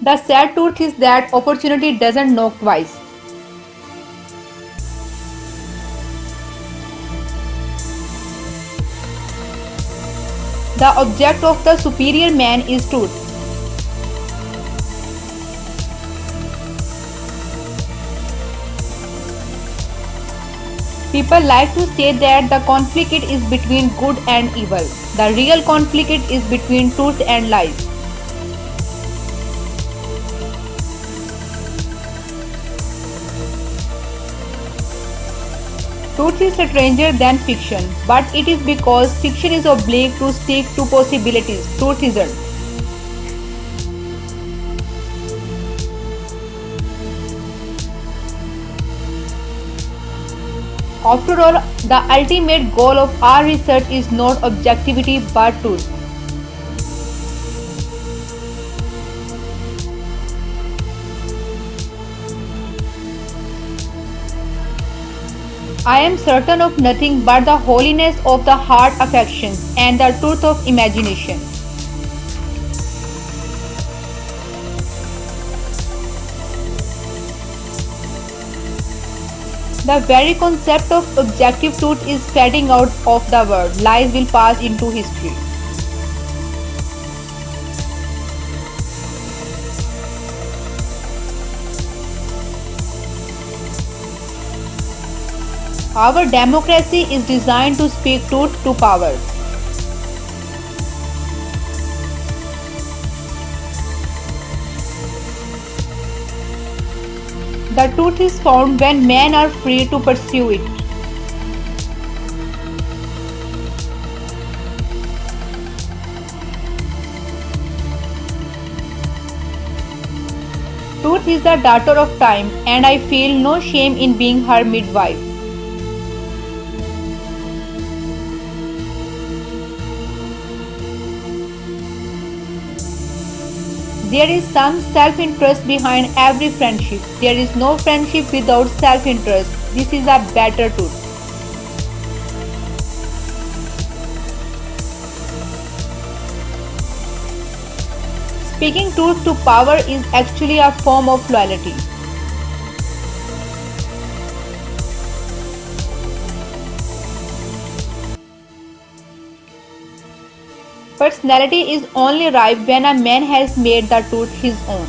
The sad truth is that opportunity doesn't knock twice. The object of the superior man is truth. People like to say that the conflict is between good and evil. The real conflict is between truth and lies. Truth is stranger than fiction, but it is because fiction is oblique to stick to possibilities. Truth isn't. After all, the ultimate goal of our research is not objectivity but truth. I am certain of nothing but the holiness of the heart affections and the truth of imagination. The very concept of objective truth is fading out of the world. Lies will pass into history. Our democracy is designed to speak truth to power. The truth is found when men are free to pursue it. Truth is the daughter of time, and I feel no shame in being her midwife. There is some self-interest behind every friendship. There is no friendship without self-interest. This is a better truth. Speaking truth to power is actually a form of loyalty. Personality is only ripe when a man has made the truth his own.